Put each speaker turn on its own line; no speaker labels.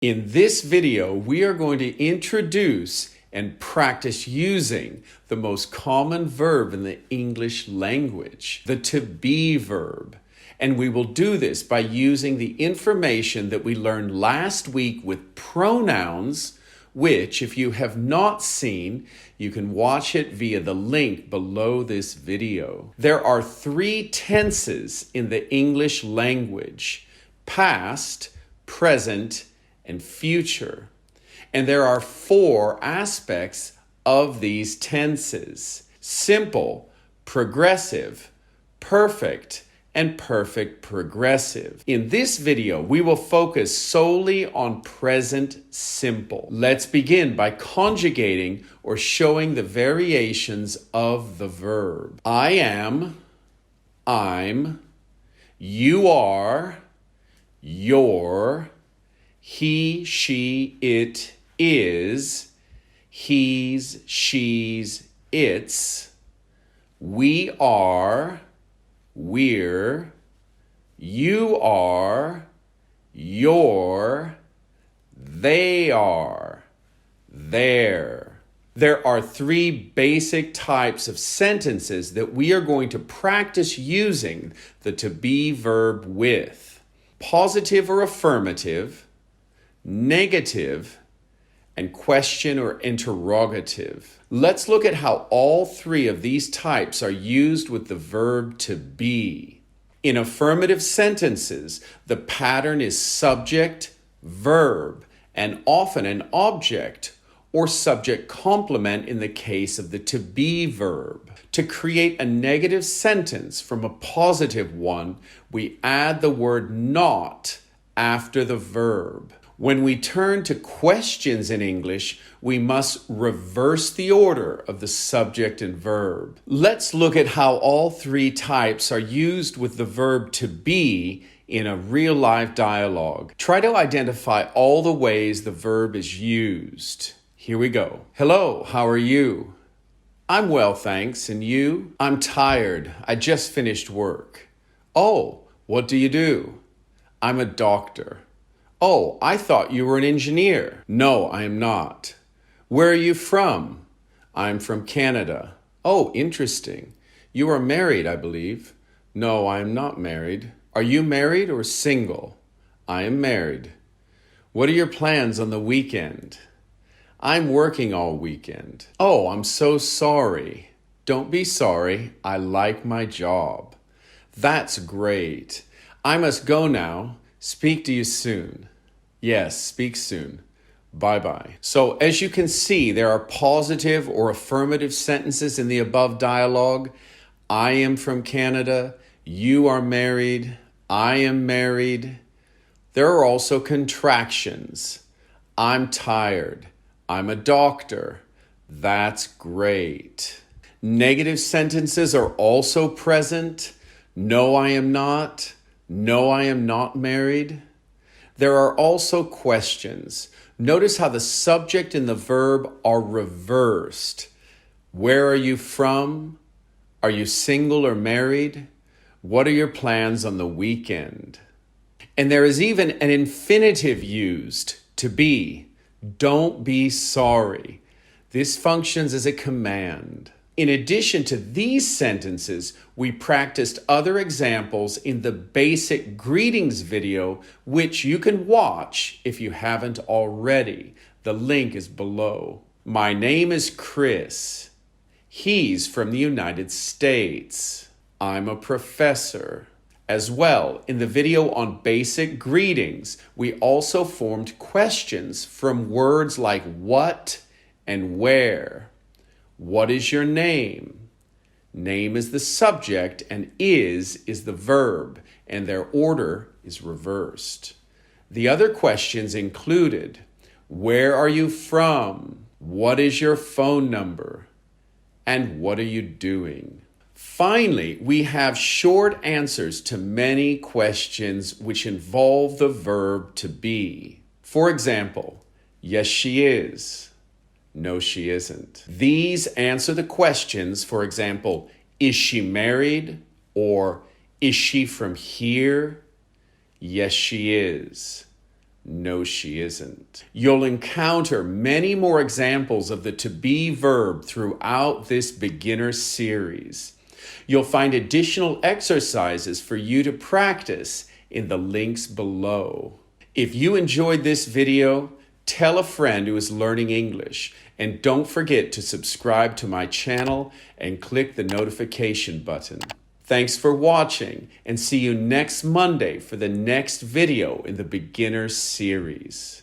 In this video, we are going to introduce and practice using the most common verb in the English language, the to be verb. And we will do this by using the information that we learned last week with pronouns, which, if you have not seen, you can watch it via the link below this video. There are 3 tenses in the English language: past, present, and future. And there are 4 aspects of these tenses: simple, progressive, perfect, and perfect progressive. In this video, we will focus solely on present simple. Let's begin by conjugating or showing the variations of the verb. I am, I'm, you are, you're, he, she, it is, he's, she's, it's, we are, we're, you are, you're, they are, they're. There are 3 basic types of sentences that we are going to practice using the to be verb with: positive or affirmative, negative, and question or interrogative. Let's look at how all 3 of these types are used with the verb to be. In affirmative sentences, the pattern is subject, verb, and often an object or subject complement in the case of the to be verb. To create a negative sentence from a positive one, we add the word not after the verb. When we turn to questions in English, we must reverse the order of the subject and verb. Let's look at how all 3 types are used with the verb to be in a real-life dialogue. Try to identify all the ways the verb is used. Here we go. Hello, how are you? I'm well, thanks. And you? I'm tired. I just finished work. Oh, what do you do? I'm a doctor. Oh, I thought you were an engineer. No, I am not. Where are you from? I'm from Canada. Oh, interesting. You are married, I believe. No, I am not married. Are you married or single? I am married. What are your plans on the weekend? I'm working all weekend. Oh, I'm so sorry. Don't be sorry. I like my job. That's great. I must go now. Speak to you soon. Yes, speak soon. Bye-bye. So as you can see, there are positive or affirmative sentences in the above dialogue. I am from Canada. You are married. I am married. There are also contractions. I'm tired. I'm a doctor. That's great. Negative sentences are also present. No, I am not. No, I am not married. There are also questions. Notice how the subject and the verb are reversed. Where are you from? Are you single or married? What are your plans on the weekend? And there is even an infinitive used, to be. Don't be sorry. This functions as a command. In addition to these sentences, we practiced other examples in the basic greetings video, which you can watch if you haven't already. The link is below. My name is Chris. He's from the United States. I'm a professor. As well, in the video on basic greetings, we also formed questions from words like what and where. What is your name? Name is the subject and is the verb, and their order is reversed. The other questions included: where are you from? What is your phone number? And what are you doing? Finally, we have short answers to many questions which involve the verb to be. For example, yes, she is. No, she isn't. These answer the questions, for example, is she married? Or is she from here? Yes, she is. No, she isn't. You'll encounter many more examples of the to be verb throughout this beginner series. You'll find additional exercises for you to practice in the links below. If you enjoyed this video, tell a friend who is learning English, and don't forget to subscribe to my channel and click the notification button. Thanks for watching, and see you next Monday for the next video in the beginner series.